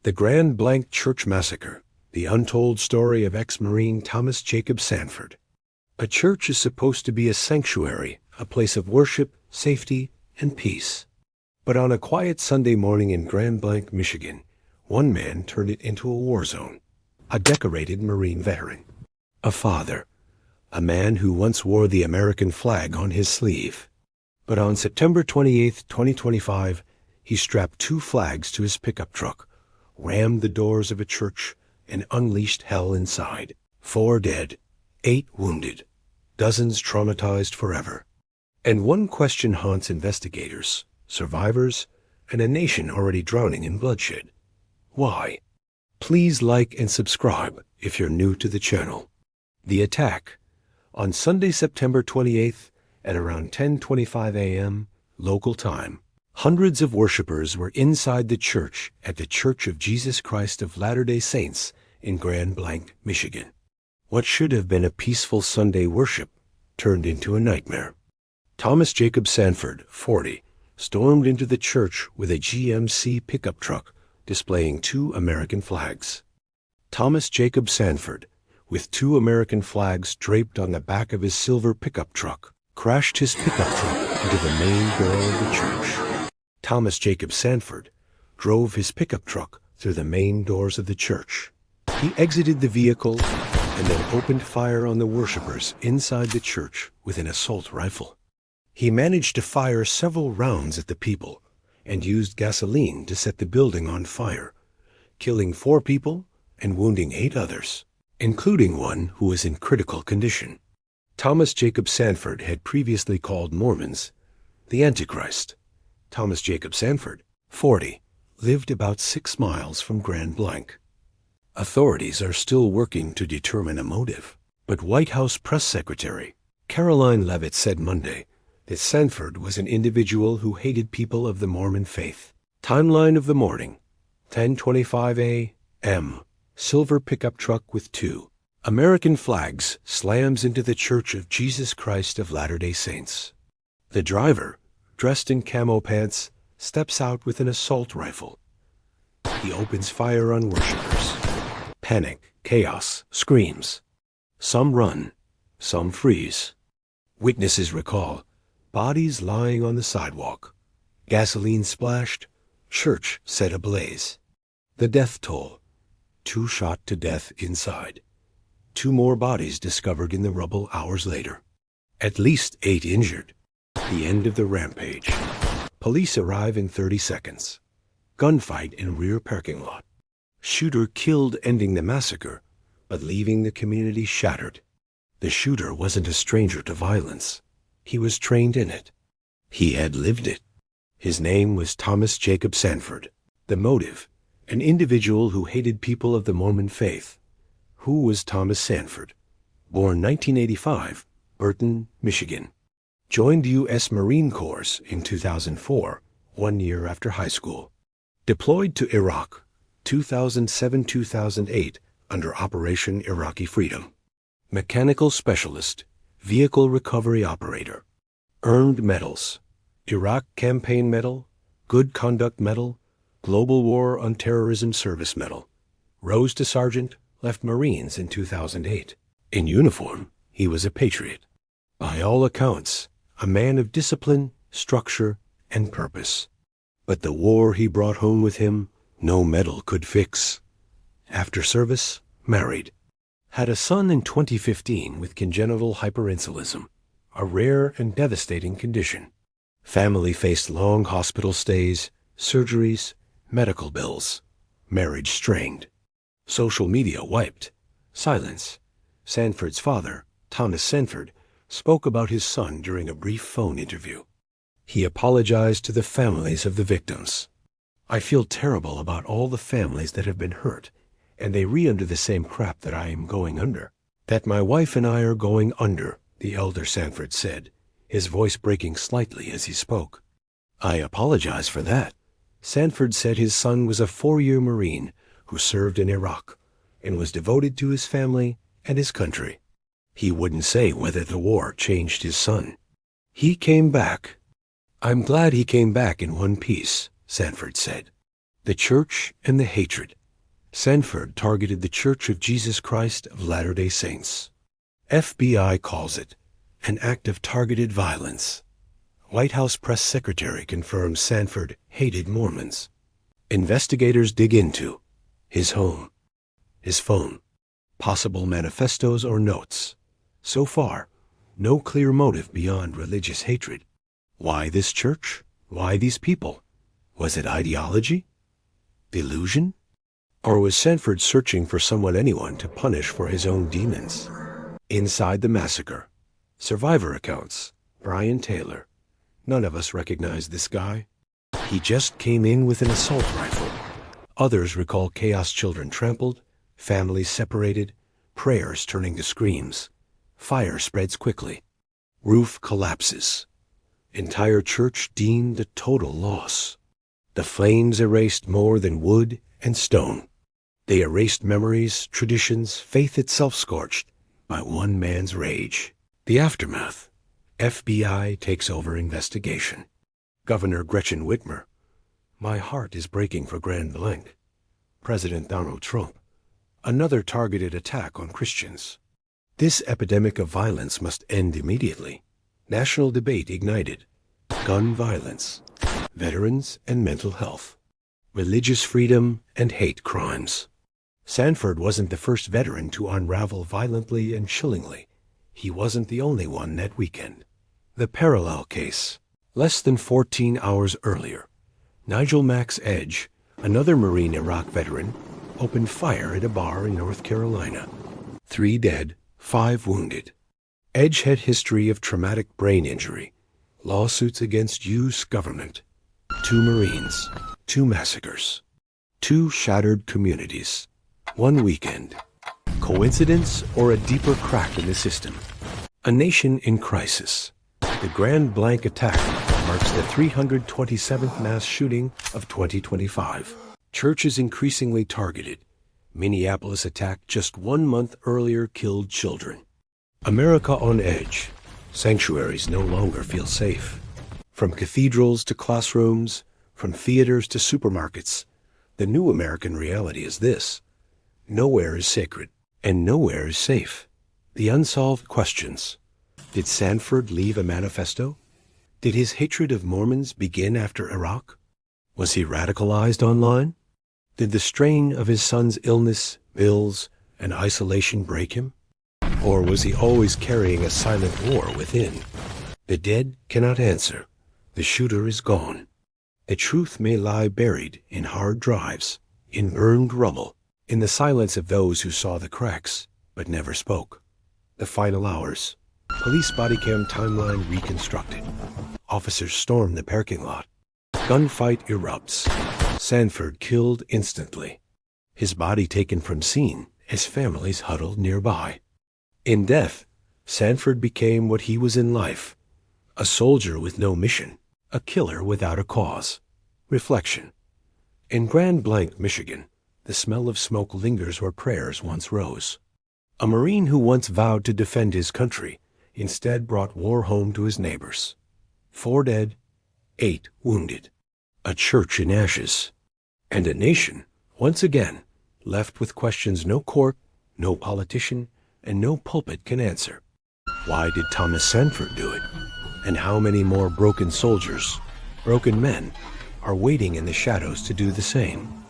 The Grand Blanc Church Massacre, the untold story of ex-Marine Thomas Jacob Sanford. A church is supposed to be a sanctuary, a place of worship, safety, and peace. But on a quiet Sunday morning in Grand Blanc, Michigan, one man turned it into a war zone. A decorated Marine veteran. A father. A man who once wore the American flag on his sleeve. But on September 28, 2025, he strapped 2 flags to his pickup truck, rammed the doors of a church, and unleashed hell inside. 4 dead, 8 wounded, dozens traumatized forever. And one question haunts investigators, survivors, and a nation already drowning in bloodshed. Why? Please like and subscribe if you're new to the channel. The attack. On Sunday, September 28th, at around 10:25 a.m. local time, hundreds of worshipers were inside the church at the Church of Jesus Christ of Latter-day Saints in Grand Blanc, Michigan. What should have been a peaceful Sunday worship turned into a nightmare. Thomas Jacob Sanford, 40, stormed into the church with a GMC pickup truck displaying 2 American flags. Thomas Jacob Sanford, with 2 American flags draped on the back of his silver pickup truck, crashed his pickup truck into the main door of the church. Thomas Jacob Sanford drove his pickup truck through the main doors of the church. He exited the vehicle and then opened fire on the worshipers inside the church with an assault rifle. He managed to fire several rounds at the people and used gasoline to set the building on fire, killing 4 people and wounding 8 others, including one who was in critical condition. Thomas Jacob Sanford had previously called Mormons the Antichrist. Thomas Jacob Sanford, 40, lived about 6 miles from Grand Blanc. Authorities are still working to determine a motive, but White House Press Secretary Caroline Leavitt said Monday that Sanford was an individual who hated people of the Mormon faith. Timeline of the morning, 10:25 a.m. Silver pickup truck with 2 American flags slams into the Church of Jesus Christ of Latter-day Saints. The driver, dressed in camo pants, steps out with an assault rifle. He opens fire on worshipers. Panic, chaos, screams. Some run, some freeze. Witnesses recall bodies lying on the sidewalk, gasoline splashed, church set ablaze. The death toll, 2 shot to death inside. 2 more bodies discovered in the rubble hours later. At least 8 injured. The end of the rampage. Police arrive in 30 seconds. Gunfight in rear parking lot. Shooter killed, ending the massacre, but leaving the community shattered. The shooter wasn't a stranger to violence. He was trained in it. He had lived it. His name was Thomas Jacob Sanford. The motive, an individual who hated people of the Mormon faith. Who was Thomas Sanford? Born 1985, Burton, Michigan. Joined U.S. Marine Corps in 2004, 1 year after high school. Deployed to Iraq, 2007-2008, under Operation Iraqi Freedom. Mechanical specialist, vehicle recovery operator. Earned medals: Iraq Campaign Medal, Good Conduct Medal, Global War on Terrorism Service Medal. Rose to sergeant, left Marines in 2008. In uniform, he was a patriot. By all accounts, a man of discipline, structure, and purpose. But the war he brought home with him, no medal could fix. After service, married. Had a son in 2015 with congenital hyperinsulinism, a rare and devastating condition. Family faced long hospital stays, surgeries, medical bills. Marriage strained. Social media wiped. Silence. Sanford's father, Thomas Sanford, spoke about his son during a brief phone interview. He apologized to the families of the victims. "I feel terrible about all the families that have been hurt, and they under the same crap that I am going under. That my wife and I are going under," the elder Sanford said, his voice breaking slightly as he spoke. "I apologize for that." Sanford said his son was a 4-year Marine who served in Iraq and was devoted to his family and his country. He wouldn't say whether the war changed his son. "He came back. I'm glad he came back in one piece," Sanford said. The Church and the Hatred. Sanford targeted the Church of Jesus Christ of Latter-day Saints. FBI calls it an act of targeted violence. White House press secretary confirms Sanford hated Mormons. Investigators dig into his home, his phone, possible manifestos or notes. So far, no clear motive beyond religious hatred. Why this church? Why these people? Was it ideology? Delusion? Or was Sanford searching for anyone to punish for his own demons? Inside the Massacre. Survivor accounts. Brian Taylor. None of us recognize this guy. He just came in with an assault rifle. Others recall chaos, children trampled, families separated, prayers turning to screams. Fire spreads quickly. Roof collapses. Entire church deemed a total loss. The flames erased more than wood and stone. They erased memories, traditions, faith itself scorched by one man's rage. The aftermath. FBI takes over investigation. Governor Gretchen Whitmer. My heart is breaking for Grand Blanc. President Donald Trump. Another targeted attack on Christians. This epidemic of violence must end immediately. National debate ignited. Gun violence. Veterans and mental health. Religious freedom and hate crimes. Sanford wasn't the first veteran to unravel violently and chillingly. He wasn't the only one that weekend. The parallel case. Less than 14 hours earlier, Nigel Max Edge, another Marine Iraq veteran, opened fire at a bar in North Carolina. 3 dead, 5 wounded. Edge had history of traumatic brain injury, lawsuits against U.S. government, 2 Marines, 2 massacres, 2 shattered communities, 1 weekend. Coincidence or a deeper crack in the system? A nation in crisis. The Grand Blanc attack marks the 327th mass shooting of 2025. Churches increasingly targeted. Minneapolis attack just 1 month earlier killed children. America on edge. Sanctuaries no longer feel safe. From cathedrals to classrooms, from theaters to supermarkets, the new American reality is this. Nowhere is sacred, and nowhere is safe. The unsolved questions. Did Sanford leave a manifesto? Did his hatred of Mormons begin after Iraq? Was he radicalized online? Did the strain of his son's illness, bills, and isolation break him? Or was he always carrying a silent war within? The dead cannot answer. The shooter is gone. The truth may lie buried in hard drives, in burned rubble, in the silence of those who saw the cracks, but never spoke. The final hours. Police body cam timeline reconstructed. Officers storm the parking lot. Gunfight erupts. Sanford killed instantly. His body taken from scene as families huddled nearby. In death, Sanford became what he was in life. A soldier with no mission. A killer without a cause. Reflection. In Grand Blanc, Michigan, the smell of smoke lingers where prayers once rose. A Marine who once vowed to defend his country instead brought war home to his neighbors. 4 dead, 8 wounded. A church in ashes. And a nation, once again, left with questions no court, no politician, and no pulpit can answer. Why did Thomas Sanford do it? And how many more broken soldiers, broken men, are waiting in the shadows to do the same?